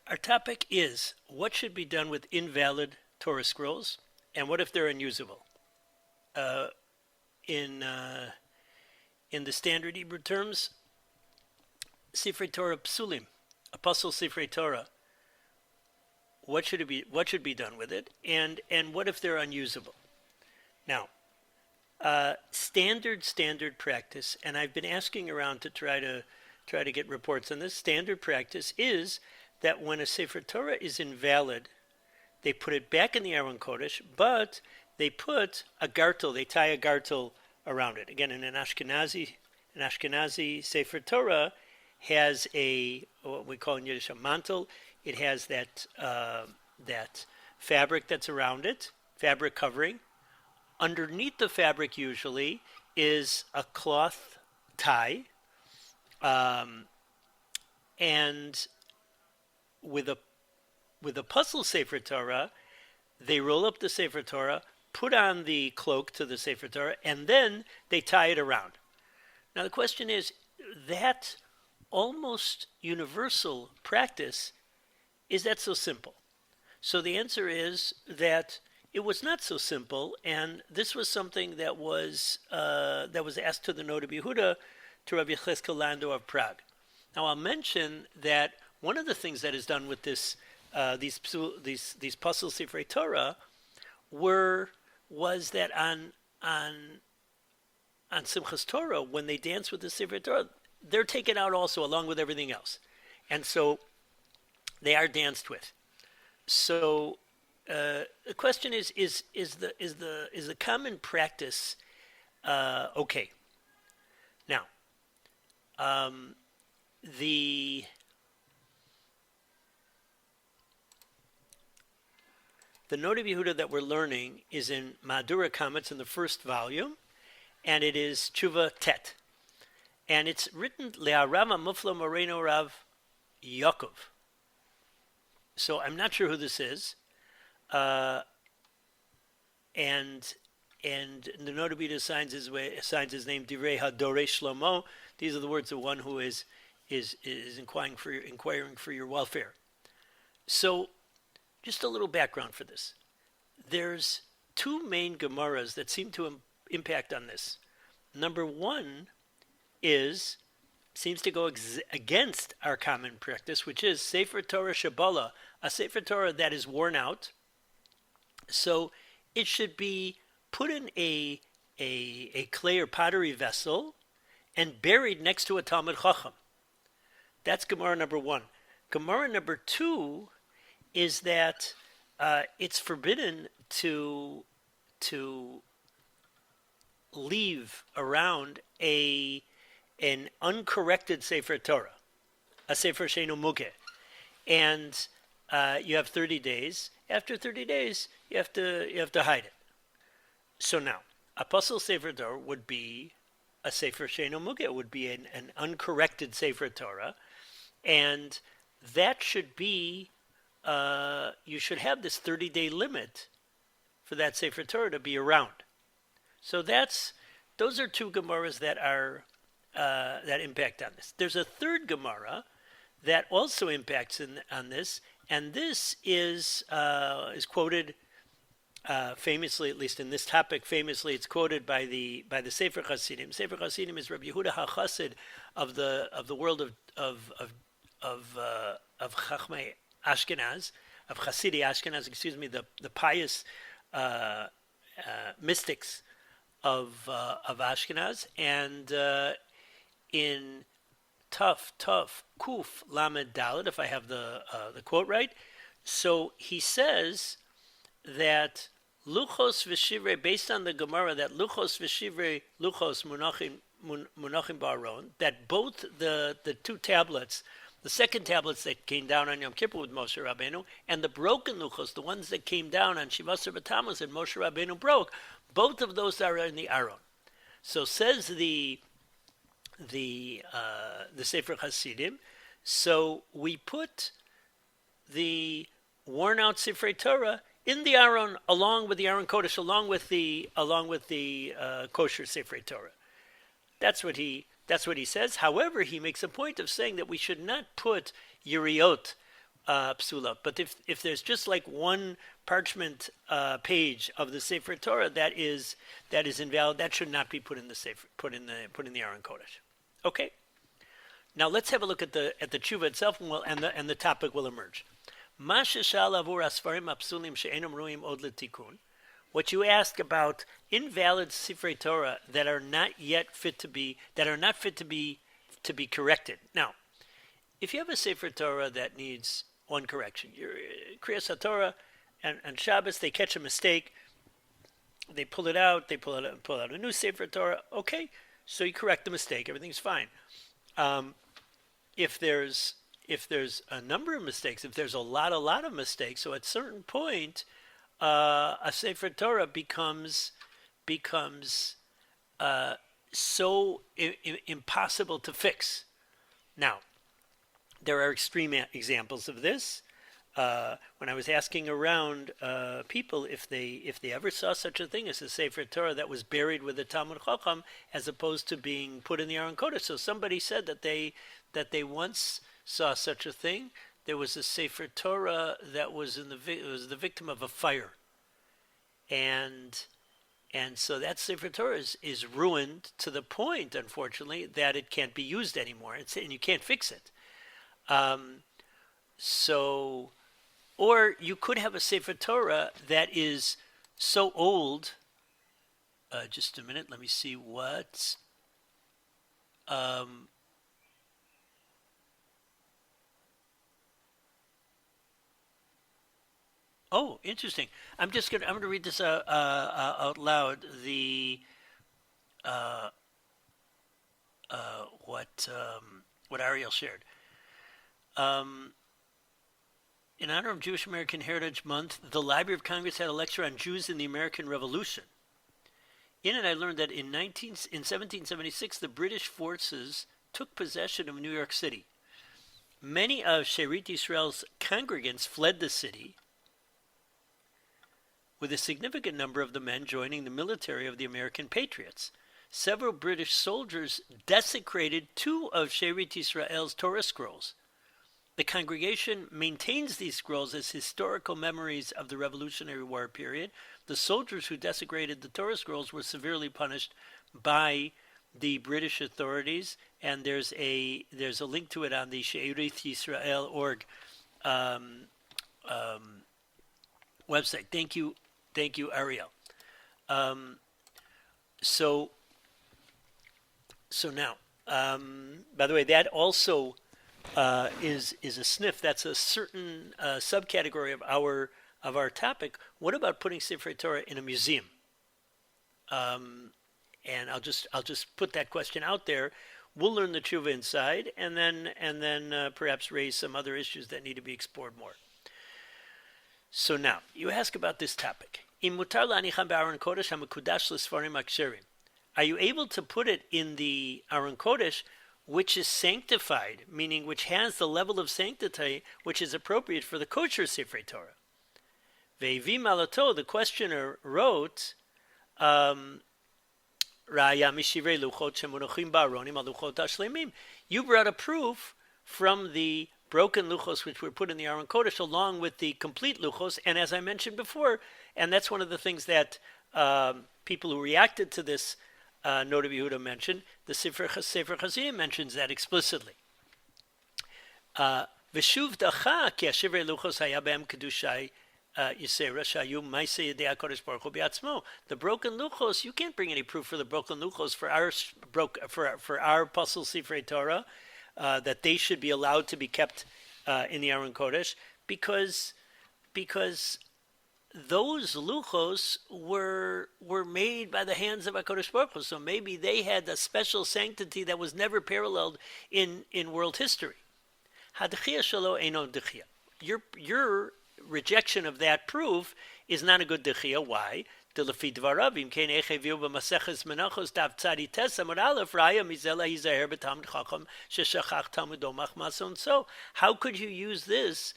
Our topic is what should be done with invalid Torah scrolls, and what if they're unusable? Uh, in uh, in the standard Hebrew terms, Sifrei Torah Psulim, Apostle Sifrei Torah. What should it be? What should be done with it? And what if they're unusable? Now, standard practice, and I've been asking around to try to get reports on this. Standard practice is that when a Sefer Torah is invalid, they put it back in the Aron Kodesh, but they put a gartel, they tie a gartel around it. Again, in an Ashkenazi Sefer Torah has what we call in Yiddish a mantle. It has that fabric that's around it, fabric covering. Underneath the fabric usually is a cloth tie, and with a puzzle Sefer Torah, they roll up the Sefer Torah, put on the cloak to the Sefer Torah, and then they tie it around. Now the question is, that almost universal practice, is that so simple? So the answer is that it was not so simple, and this was something that was asked to the Noda B'Yehuda, to Rabbi Cheskel Lando of Prague. Now I'll mention that one of the things that is done with these Pasul Sifrei Torah was that on Simchas Torah, when they dance with the Sifrei Torah, they're taken out also along with everything else, and so they are danced with. So the question is the common practice okay? Now, the Noda B'Yehuda that we're learning is in Madura Comments in the first volume, and it is Tshuva Tet. And it's written Le'arav Mufla Moreno Rav Yaakov. So I'm not sure who this is. And the Noda B'Yehuda assigns his name Divrei Hadorei Shlomo. These are the words of one who is inquiring for your welfare. So, just a little background for this. There's two main Gemaras that seem to impact on this. Number one seems to go against our common practice, which is Sefer Torah Shabala, a Sefer Torah that is worn out. So it should be put in a clay or pottery vessel and buried next to a Talmud Chacham. That's Gemara number one. Gemara number two is that it's forbidden to leave around an uncorrected Sefer Torah, a Sefer Sheinu Mugeh, and you have 30 days. After 30 days, you have to hide it. So now, Apostle Sefer Torah would be a Sefer Sheinu Mugeh, would be an uncorrected Sefer Torah, and that should be, you should have this 30-day limit for that Sefer Torah to be around. So those are two Gemaras that are that impact on this. There's a third Gemara that also impacts on this, and this is quoted famously, at least in this topic, famously it's quoted by the Sefer Chasidim. Sefer Chasidim is Rabbi Yehuda HaChassid of the world of Chachmei Ashkenaz, of Chasidi Ashkenaz, the pious mystics of Ashkenaz, and in Tuf Kuf Lamed Dalet, if I have the quote right. So he says that Luchos v'Shivrei, based on the Gemara, that Luchos v'Shivrei Luchos Munachim Baron, that both the two tablets, the second tablets that came down on Yom Kippur with Moshe Rabbeinu, and the broken Luchos, the ones that came down on Shivasar B'Tammuz and Moshe Rabbeinu broke, both of those are in the Aron. So says the Sefer Hasidim. So we put the worn out Sifrei Torah in the Aron, along with the Aron Kodesh, along with the kosher Sifrei Torah. That's what he says. However, he makes a point of saying that we should not put Yeriot, psula. But if there's just like one parchment page of the Sefer Torah that is invalid, that should not be put in the Aron Kodesh. Okay. Now let's have a look at the tshuva itself, and the topic will emerge. What you ask about invalid Sifrei Torah that are not fit to be corrected. Now, if you have a Sefer Torah that needs one correction, your Kriyas HaTorah and Shabbos, they catch a mistake, they pull it out, pull out a new Sefer Torah. Okay, so you correct the mistake, everything's fine. If there's a number of mistakes, if there's a lot of mistakes, so at a certain point, a Sefer Torah becomes so impossible to fix. Now, there are extreme examples of this. When I was asking around people if they ever saw such a thing as a Sefer Torah that was buried with a Talmud Chacham as opposed to being put in the Aron Kodesh, so somebody said that they once saw such a thing. There was a Sefer Torah that was the victim of a fire, and so that Sefer Torah is ruined to the point, unfortunately, that it can't be used anymore, and you can't fix it. Or you could have a Sefer Torah that is so old. Just a minute, let me see what. Oh, interesting. I'm going to read this out loud. What Ariel shared. In honor of Jewish American Heritage Month, the Library of Congress had a lecture on Jews in the American Revolution. In it, I learned that in 1776, the British forces took possession of New York City. Many of Sherit Yisrael's congregants fled the city, with a significant number of the men joining the military of the American Patriots. Several British soldiers desecrated 2 of Sherit Yisrael's Torah scrolls. The congregation maintains these scrolls as historical memories of the Revolutionary War period. The soldiers who desecrated the Torah scrolls were severely punished by the British authorities, and there's a link to it on the She'erit Yisrael.org website. Thank you, Ariel. So now, by the way, that also is a sniff. That's a certain subcategory of our topic. What about putting Sefer Torah in a museum? And I'll just put that question out there. We'll learn the tshuva inside, and then perhaps raise some other issues that need to be explored more. So now you ask about this topic. Are you able to put it in the Aron Kodesh, which is sanctified, meaning which has the level of sanctity which is appropriate for the kosher Sefer Torah? Ve'vi malato, the questioner wrote, you brought a proof from the broken luchos which were put in the Aron Kodesh along with the complete luchos, and as I mentioned before, and that's one of the things that people who reacted to this Note of Yehuda mentioned, the Sefer Chassidim mentions that explicitly. V'shuv dacha ki hashivrei luchos haya be'em kedushai yisera shayu ma'aseh yedei HaKadosh Baruch Hu b'atzmo. The broken luchos, you can't bring any proof for the broken luchos for our Apostle Sifrei Torah that they should be allowed to be kept in the Aron Kodesh because those luchos were made by the hands of HaKadosh Baruch Hu, so maybe they had a special sanctity that was never paralleled in world history. Hadchia shelo eino dechia. Your rejection of that proof is not a good dechia. Why? So how could you use this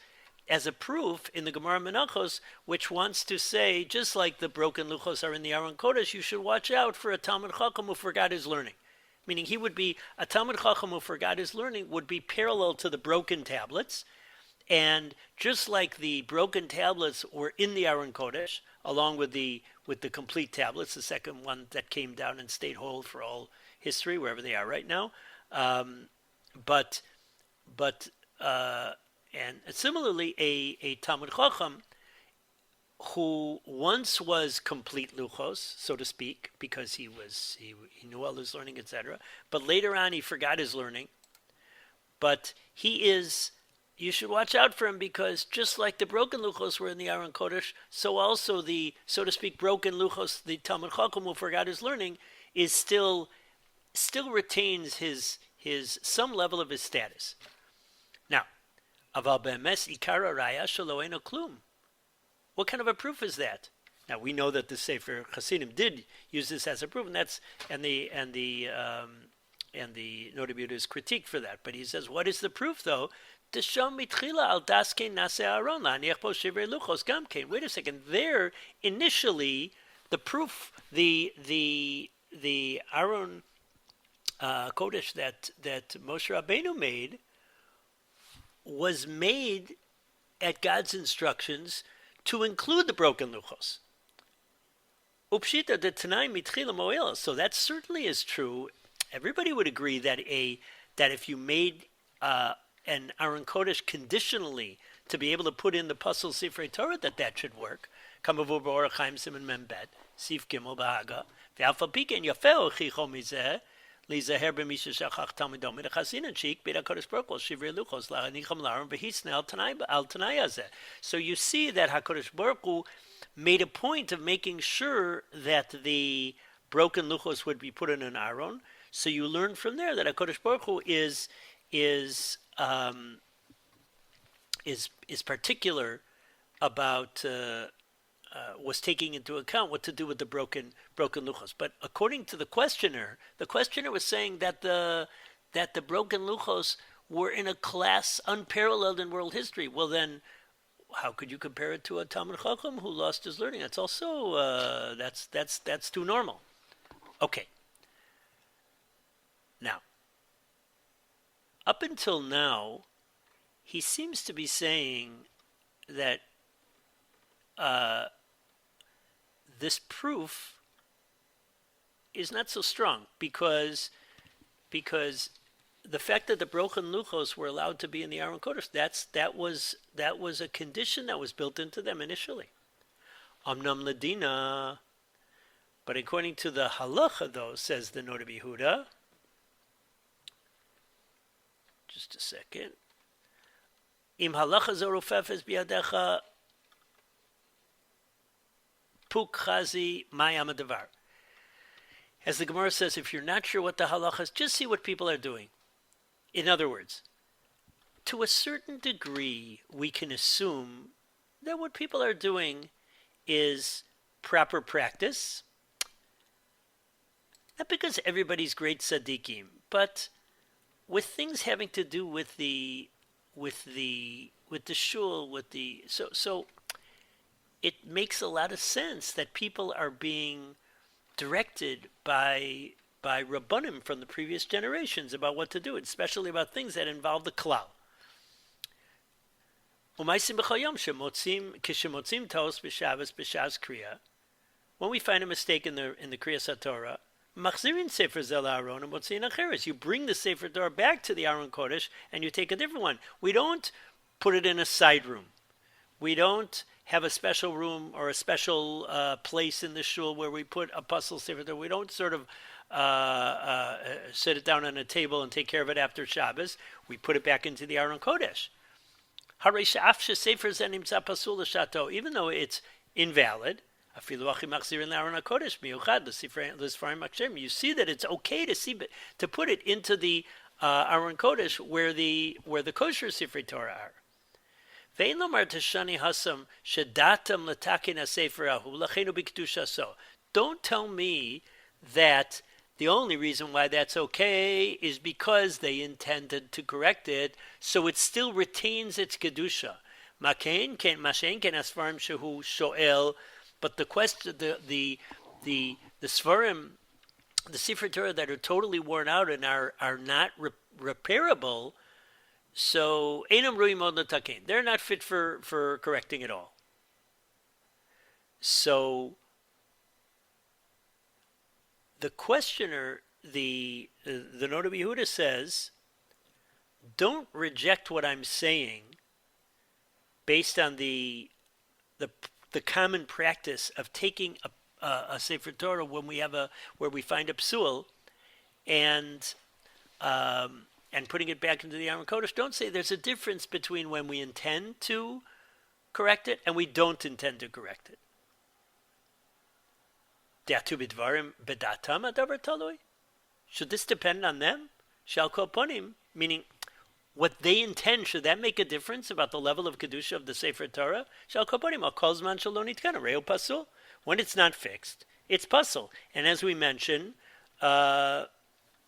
as a proof in the Gemara Menachos, which wants to say, just like the broken luchos are in the Aron Kodesh, you should watch out for a Talmud Chacham who forgot his learning. Meaning a Talmud Chacham who forgot his learning would be parallel to the broken tablets, And just like the broken tablets were in the Aron Kodesh, along with the complete tablets, the second one that came down and stayed whole for all history, wherever they are right now. But and similarly, a Talmud Chacham who once was complete luchos, so to speak, because he knew all his learning, etc. But later on, he forgot his learning. But you should watch out for him, because just like the broken luchos were in the Aron Kodesh, so also the, so to speak, broken luchos, the Talmud Chacham who forgot his learning, is still retains his some level of his status. Now, aval be'emes ikara raya shelo eino klum. What kind of a proof is that? Now we know that the Sefer Hasidim did use this as a proof, and the Noda B'Yehuda is critiqued for that. But he says, what is the proof though? Wait a second. There, initially, the proof, the Aron Kodesh that Moshe Rabbeinu made was made at God's instructions to include the broken luchos. Upshita de Tanai mitchila moela. So that certainly is true. Everybody would agree that if you made an Aron Kodesh conditionally to be able to put in the puzzle Sifrei Torah, that should work. Kamavu b'orach chaim siman membed sif gimel b'haga v'alfa piken yafel chicho mizeh lizaher b'misha shachach talmidom midachasinan shik b'da Kodesh Baruch Hu shivrei luchos la'anicham laram v'hisna al tanai hazeh. So you see that HaKadosh Baruch Hu made a point of making sure that the broken luchos would be put in an Aron. So you learn from there that HaKadosh Baruch Hu is particular about was taking into account what to do with the broken luchos. But according to the questioner was saying that the broken luchos were in a class unparalleled in world history. Well, then, how could you compare it to a Talmud Chacham who lost his learning? That's also that's too normal. Okay. Now, up until now, he seems to be saying that this proof is not so strong, because the fact that the broken luchos were allowed to be in the Aron Kodesh, that was a condition that was built into them initially. Amnam ladina, but according to the halacha, though, says the Noda B'Yehuda. Just a second. Im halacha zorufefes biadecha puk chazi mayam adavar. As the Gemara says, if you're not sure what the halacha is, just see what people are doing. In other words, to a certain degree, we can assume that what people are doing is proper practice. Not because everybody's great tzaddikim, but with things having to do with the shul, so it makes a lot of sense that people are being directed by Rabbanim from the previous generations about what to do, especially about things that involve the klal. When we find a mistake in the Kriyas HaTorah, you bring the Sefer Torah back to the Aron Kodesh and you take a different one. We don't put it in a side room. We don't have a special room or a special place in the shul where we put a puzzle Sefer Torah. We don't sort of sit it down on a table and take care of it after Shabbos. We put it back into the Aron Kodesh. Even though it's invalid, you see that it's okay to put it into the Aron Kodesh where the kosher Sifrei Torah are. Don't tell me that the only reason why that's okay is because they intended to correct it, so it still retains its kedusha. But the question, the Sfarim, the Sefer Torah that are totally worn out and are not repairable, So einam ruim od letaken. They're not fit for correcting at all. So the questioner, the Noda Yehuda says, don't reject what I'm saying based on the common practice of taking a Sefer Torah when we have where we find a psul and putting it back into the Aron Kodesh. Don't say there's a difference between when we intend to correct it and we don't intend to correct it. Should this depend on them? Shal kol ponim, meaning what they intend, should that make a difference about the level of Kedusha of the Sefer Torah? Shal kol ponim, al kol zman shelo nitkana, reu pasul. When it's not fixed, it's pasul. And as we mentioned, the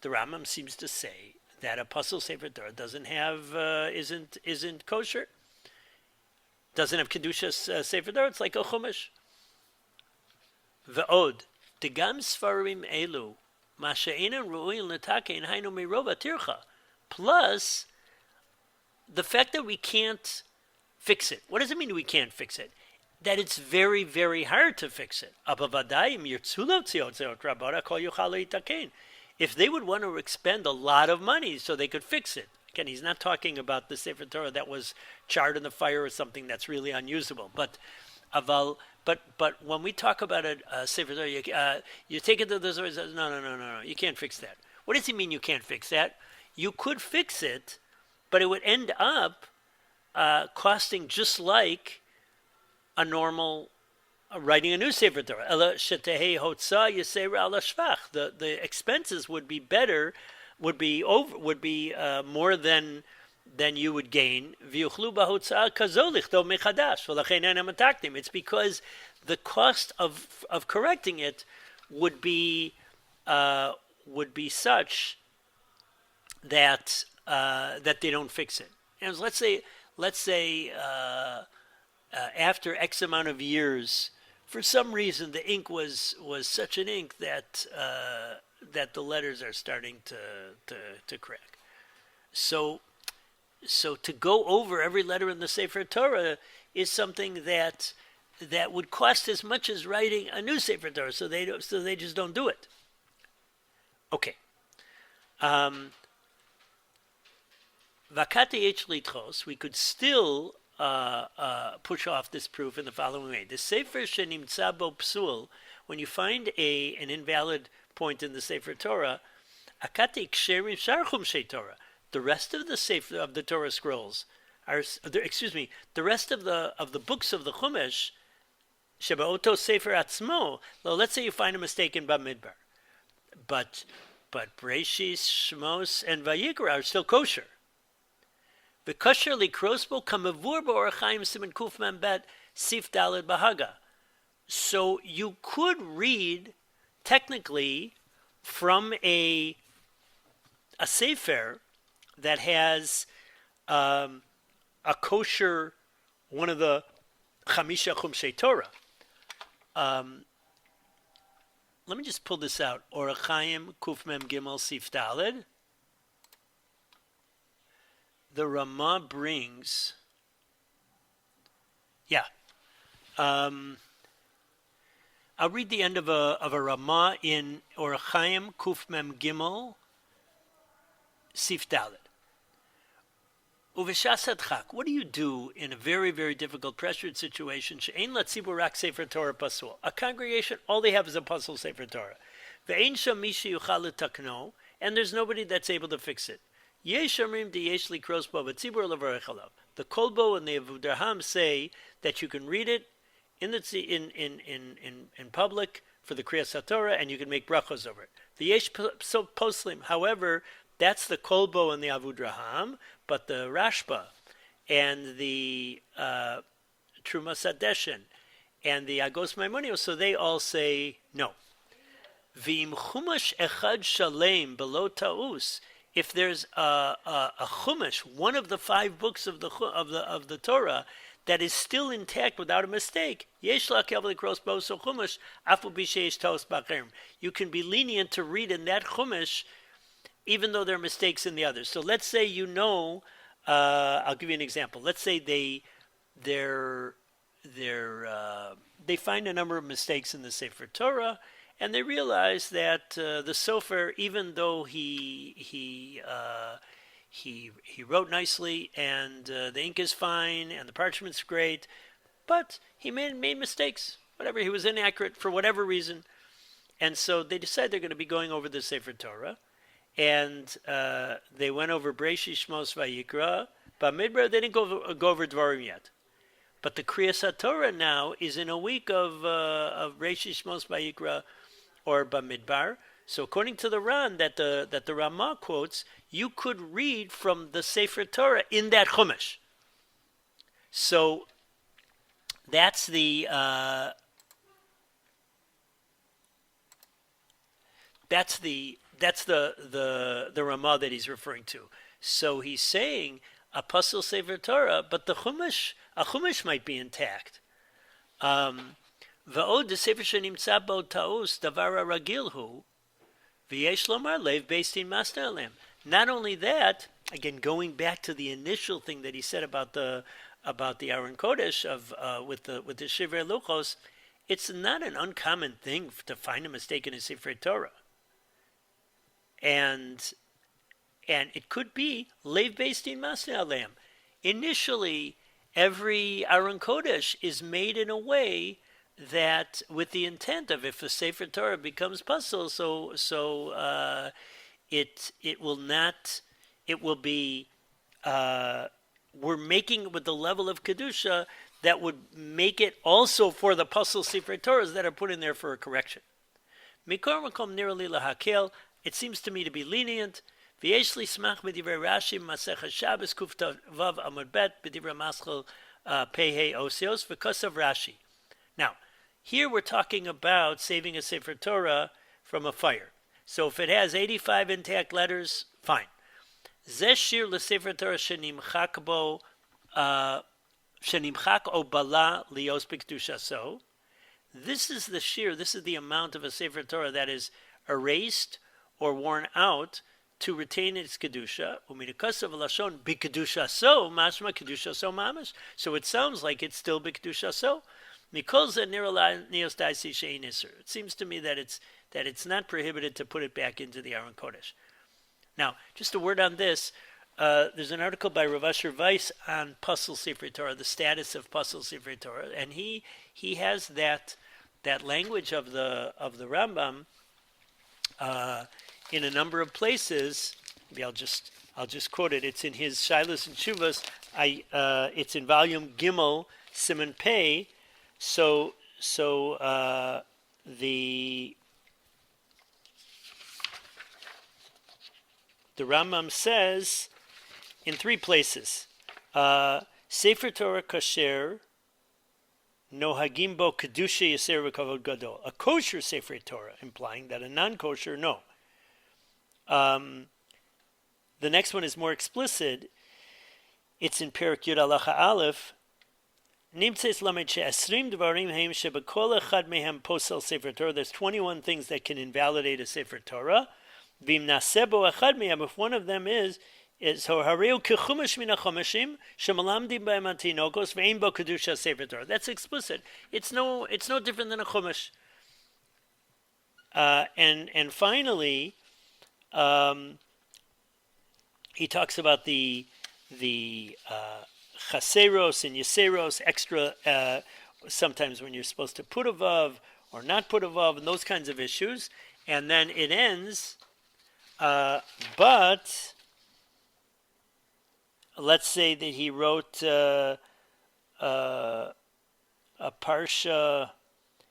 Rambam seems to say that a pasul Sefer Torah doesn't have, isn't kosher, doesn't have Kedusha Sefer Torah, it's like a chumash. Ve'od, degam sfarim elu, ma she'enan ru'in letakein hainu mirova tircha. Plus, the fact that we can't fix it. What does it mean we can't fix it? That it's very, very hard to fix it. If they would want to expend a lot of money so they could fix it. Again, he's not talking about the Sefer Torah that was charred in the fire or something that's really unusable. But when we talk about a Sefer Torah, you take it to the Zohar, no, you can't fix that. What does he mean you can't fix that? You could fix it, but it would end up costing just like a normal writing a new Sefer Torah. The expenses would be better, would be more than you would gain. It's because the cost of correcting it would be such that they don't fix it. And let's say after X amount of years, for some reason the ink was such an ink that the letters are starting to crack. So to go over every letter in the Sefer Torah is something that would cost as much as writing a new Sefer Torah. So they just don't do it. Okay. We could still push off this proof in the following way. The Sefer Shenimtza Bo Psul, when you find an invalid point in the Sefer Torah, Akati Ksherim Sharchum She Torah. The rest of the Sefer of the Torah scrolls the rest of the books of the Chumash, Shebaoto Sefer Atzmo. Well, let's say you find a mistake in Bamidbar, but Breshis, Shmos, and Vayikra are still kosher. The kosher likrosbo kamavur ba'orachayim siman kuf membet sif daled bahaga. So you could read technically from a sefer that has a kosher, one of the Chamisha Chumshei Torah. Let me just pull this out. Orachayim Kuf Mem Gimel Sif Daled. The Ramah brings, I'll read the end of a Ramah in Orachayim Kuf Mem Gimel Sif Daled. Uveshas hadchak. What do you do in a very, very difficult, pressured situation? She'ein latzibur rak sefer Torah pasul. A congregation, all they have is a pasul sefer Torah. Ve'ein sham mishi yuchal letakno, and there's nobody that's able to fix it. Yesh amrim diyesh likros bo v'tzibur levarech alav. The Kolbo and the Avudraham say that you can read it in public for the Kriyas HaTorah, and you can make brachos over it. The Yesh poslim, however, that's the Kolbo and the Avudraham, but the Rashba and the Truma Sadeshin and the Agos Maimonios, so they all say no. V'im chumash echad shalem below ta'us. If there's a chumash, one of the 5 books of the Torah that is still intact without a mistake, yesh la'kel v'likros bo so chumash afu b'sheish taos b'acherim. You can be lenient to read in that chumash, even though there are mistakes in the others. So let's say you know I'll give you an example. Let's say they're, they find a number of mistakes in the Sefer Torah, and they realize that the Sofer, even though he wrote nicely, and the ink is fine, and the parchment's great, but he made mistakes. Whatever, he was inaccurate for whatever reason, and so they decide they're going to be going over the Sefer Torah, and they went over Breshis, Shmos, Vayikra. Bamidbar, they didn't go over Dvarim yet. But the Kriyas HaTorah now is in a week of Breshis, Shmos, Vayikra, or Bamidbar. So according to the Ran that the Ramah quotes, you could read from the Sefer Torah in that Chumash. So that's the Ramah that he's referring to. So he's saying a Pasal Sefer Torah, but a Chumash might be intact. Va'od the Sefer Shenimtza bo ta'us davar ragil hu v'yesh lomar lev based in masna alem. Not only that, again going back to the initial thing that he said about the Aron Kodesh with the Shivrei Luchos, it's not an uncommon thing to find a mistake in a Sefer Torah. And it could be Lev based in Masne Alem. Initially, every Aron Kodesh is made in a way that, with the intent of, if a Sefer Torah becomes puzzle, it will be we're making it with the level of kedusha that would make it also for the puzzle Sefer Torahs that are put in there for a correction. Mikor makom nirali lahakel. It seems to me to be lenient. V'yesh li smach b'divrei Rashi Masechah Shabbos Kuf Vav Amud Bet b'divrei Maschel Pehei Osios v'kos of Rashi. Now, here we're talking about saving a Sefer Torah from a fire. So if it has 85 intact letters, fine. Zeh shir l'Sefer Torah shenimchak bo shenimchak o bala lios b'kedushaso. This is the shir. This is the amount of a Sefer Torah that is erased or worn out to retain its kedusha. U'minikasav lashon b'kedushaso mashma kedushaso mamash. So it sounds like it's still b'kedushaso. Mikol ze nirala nios daisi shein iser. It seems to me that it's not prohibited to put it back into the Aron Kodesh. Now, just a word on this. There's an article by Rav Asher Weiss on Pasal Sefer Torah, the status of Pasal Sefer Torah, and he has that language of the Rambam in a number of places. Maybe I'll just quote it. It's in his Shilas and Shuvas. It's in volume Gimel Siman Pei. So the Rambam says in 3 places, Sefer Torah kasher nohagim bo kedusha yaser v'kavod gadol. A kosher Sefer Torah, implying that a non-kosher, no. The next one is more explicit. It's in Perek Yud Halacha Aleph. Nimtzeis lamed she'esrim dvarim heim shebekol echad mehem posel Sefer Torah. There's 21 things that can invalidate a Sefer Torah. Vim nasebo echad mehem. If one of them is hareu kechumash min hachomashim shemalamdim b'hem atinokos ve'ein bo kedusha Sefer Torah. That's explicit. It's no different than a chumash. And finally, he talks about the chaseros and yeseros, extra, sometimes when you're supposed to put a vav or not put a vav, and those kinds of issues. And then it ends, but let's say that he wrote a parsha,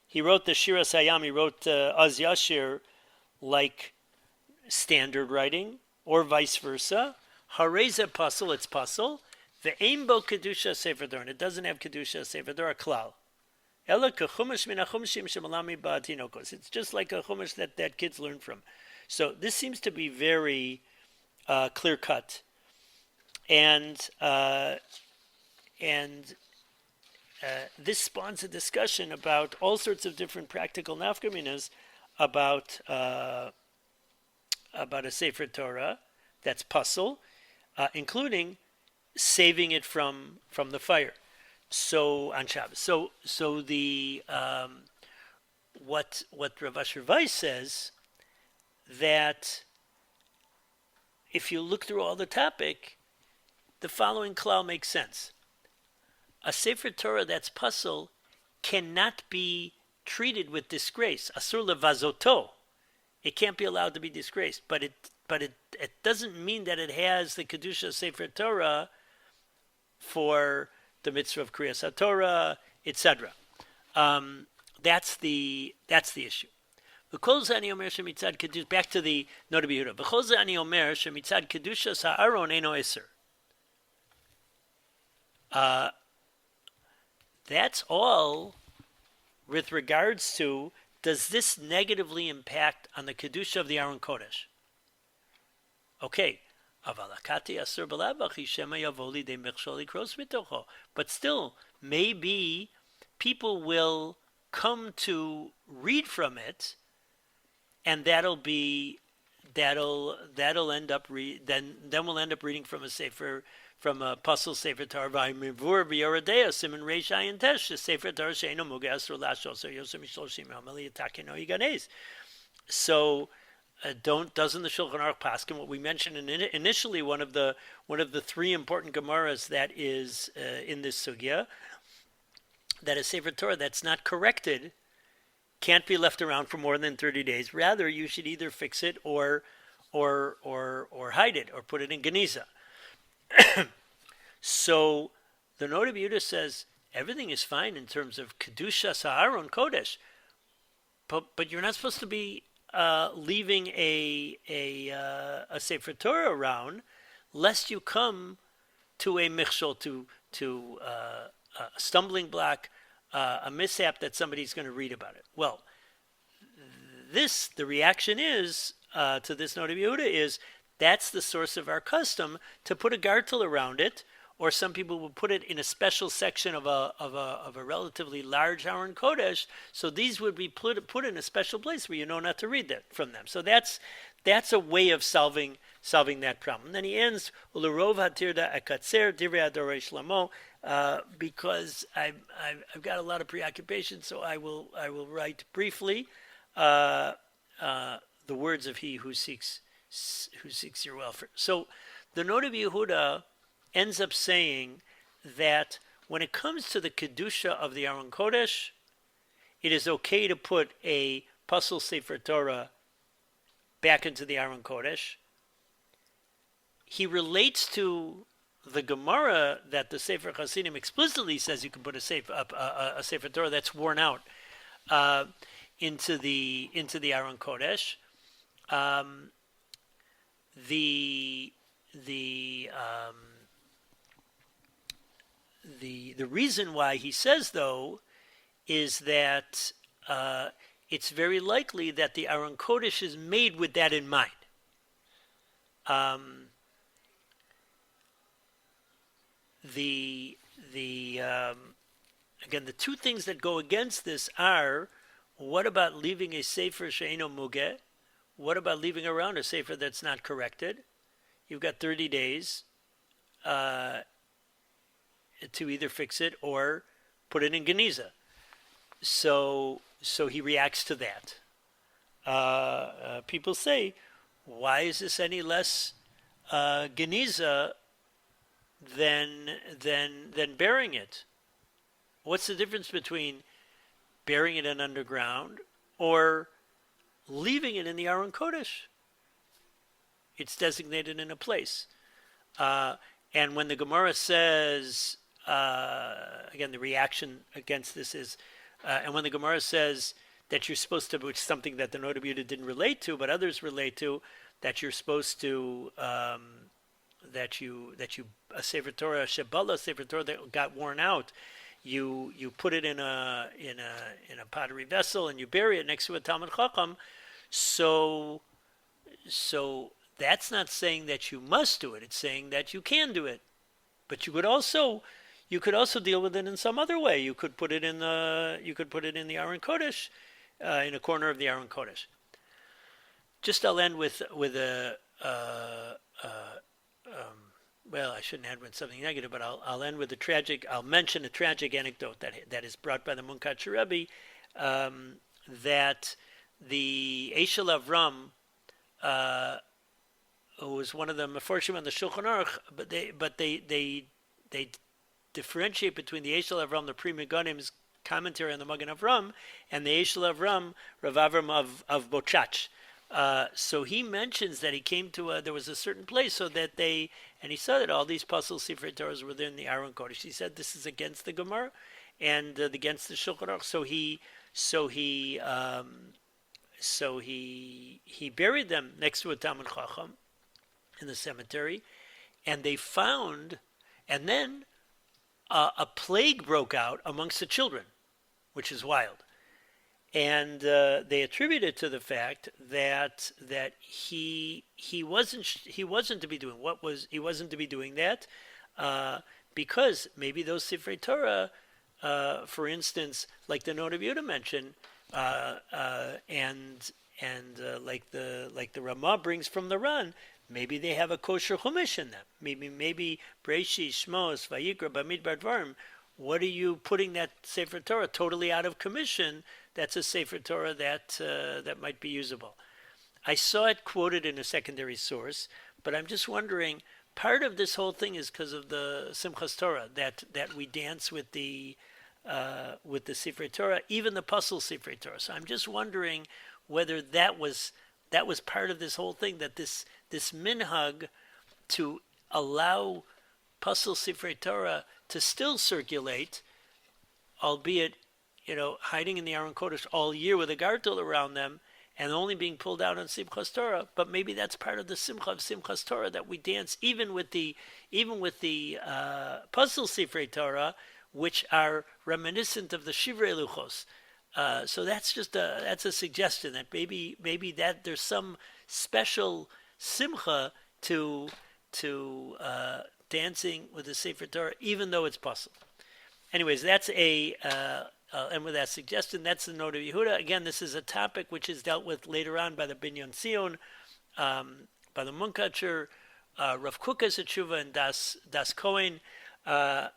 he wrote the Shira Sayam, he wrote Az Yashir like standard writing, or vice versa. Hareza Pasal, it's Pasal. The Aimbo Kedusha Sefer Torah, it doesn't have Kedusha Sefer Torah klal. Ela kechumash min hachumashim shemalami ba'atinokos. It's just like a chumash that kids learn from. So this seems to be very clear cut, and this spawns a discussion about all sorts of different practical nafkaminas about a Sefer Torah that's puzzle, including saving it from the fire. So on Shabbos. So the what Rav Asher Weiss says, that if you look through all the topic, the following klal makes sense. A Sefer Torah that's puzzle cannot be treated with disgrace. Asur levazoto. It can't be allowed to be disgraced. But it doesn't mean that it has the kedusha Sefer Torah for the mitzvah of Kriyas HaTorah, etc. That's the issue. Back to the Noda B'Yehuda. B'chol ze ani omer shemitzad kedushas ha'aron eino eser. That's all with regards to, does this negatively impact on the kedusha of the Aron Kodesh? Okay. But still, maybe people will come to read from it, and that'll end up then we'll end up reading from a sefer, from a puzzle sefer Torah. V'imivur b'yoradea siman reish ayin tesh sefer Torah she'eno mugeh asur lashos or yosem mishloshim hamali yatakeno yiganez. So doesn't the Shulchan Aruch paskin what we mentioned initially, one of the three important gemaras that is in this sugya, that a sefer Torah that's not corrected can't be left around for more than 30 days. Rather, you should either fix it or hide it or put it in geniza. So the Noda B'Yehuda says everything is fine in terms of kedusha Aharon Kodesh, but you're not supposed to be leaving a sefer Torah around, lest you come to a michshol, to a stumbling block, a mishap that somebody's going to read about it. Well, the reaction is to this Noda B'Yehuda is that's the source of our custom to put a gartel around it, or some people will put it in a special section of a relatively large Aron Kodesh. So these would be put in a special place where you know not to read that from them. So that's a way of solving that problem. And then he ends Ulerov hatirda akatzer divrei adorei shlamo, because I've got a lot of preoccupation, so I will write briefly the words of he who seeks your welfare. So the Noda B'Yehuda ends up saying that when it comes to the kedusha of the Aron Kodesh, it is okay to put a puzzle sefer Torah back into the Aron Kodesh. He relates to the Gemara that the Sefer Chasidim explicitly says you can put a sefer Torah that's worn out into the Aron Kodesh. The reason why he says, though, is that it's very likely that the Aron Kodesh is made with that in mind. Again, the two things that go against this are, what about leaving a sefer she'eno mugeh? What about leaving around a sefer that's not corrected? You've got 30 days to either fix it or put it in geniza. So he reacts to that. People say, why is this any less geniza than burying it? What's the difference between burying it in underground or leaving it in the Aron Kodesh? It's designated in a place. And when the Gemara says, again, the reaction against this is, and when the Gemara says that you're supposed to, which is something that the Noda B'Yehuda didn't relate to, but others relate to, that you're supposed to, that you a sefer Torah shebala, sefer Torah that got worn out, you put it in a pottery vessel and you bury it next to a Talmud Chacham. So that's not saying that you must do it. It's saying that you can do it, but you could also deal with it in some other way. You could put it in the Aron Kodesh, in a corner of the Aron Kodesh. Just I'll end with a well, I shouldn't end with something negative, but I'll end with a tragic. I'll mention a tragic anecdote that is brought by the Munkatcher Rebbe, that the Eshel Avram, who was one of the Meforshim on the Shulchan Aruch, but they differentiate between the Eshel Avram, the Pri Meganim's commentary on the Magen Avram, and the Eshel Avram, Rav Avram of Bochach. So he mentions that he came to there was a certain place so that and he saw that all these puzzle Sifrei Torahs were there in the Aron Kodesh. He said this is against the Gemara and against the Shulchan Aruch. So he buried them next to a Talmud Chacham in the cemetery, and they found, and then a plague broke out amongst the children, which is wild. And they attribute it to the fact that he wasn't to be doing he wasn't to be doing that because maybe those Sifrei Torah, for instance, like the Note of Yehuda mentioned, and like the Ramah brings from the Ran, maybe they have a kosher chumash in them. Maybe Breshis, Shmos, Vayikra, Bamidbar Dvarim. What are you putting that Sefer Torah totally out of commission? That's a Sefer Torah that might be usable. I saw it quoted in a secondary source, but I'm just wondering, part of this whole thing is because of the Simchas Torah, that we dance with the Sefer Torah, even the Puzzle Sefer Torah. So I'm just wondering whether that was part of this whole thing, that this minhag to allow Puzzle Sefer Torah to still circulate, albeit, hiding in the Aron Kodesh all year with a gartel around them and only being pulled out on Simchas Torah. But maybe that's part of the simcha of Simchas Torah, that we dance even with the puzzle Sifrei Torah, which are reminiscent of the Shivrei Luchos. So that's a suggestion that maybe that there's some special simcha to dancing with the Sefer Torah, even though it's puzzle. Anyways, that's and with that suggestion, that's the Note of Yehuda. Again, this is a topic which is dealt with later on by the Binyan Sion, by the Munkatcher, Rav Kukas at Tshuva, and Das Cohen. There's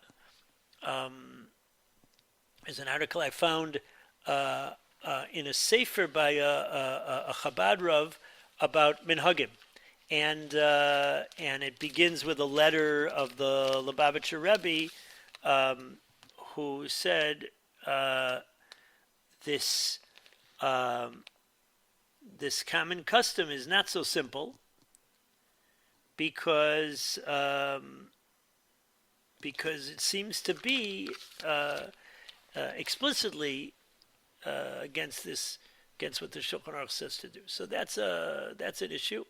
an article I found in a sefer by a Chabad Rav about Minhagim. And it begins with a letter of the Lubavitcher Rebbe, who said, this common custom is not so simple because it seems to be explicitly against what the Shulchan Aruch says to do. So that's an issue.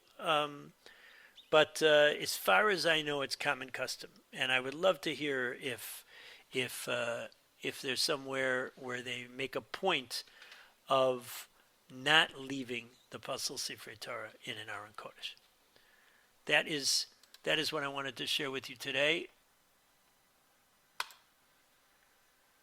But as far as I know, it's common custom, and I would love to hear if there's somewhere where they make a point of not leaving the Puzzle Sifrei Torah in an Aron Kodesh. That is what I wanted to share with you today.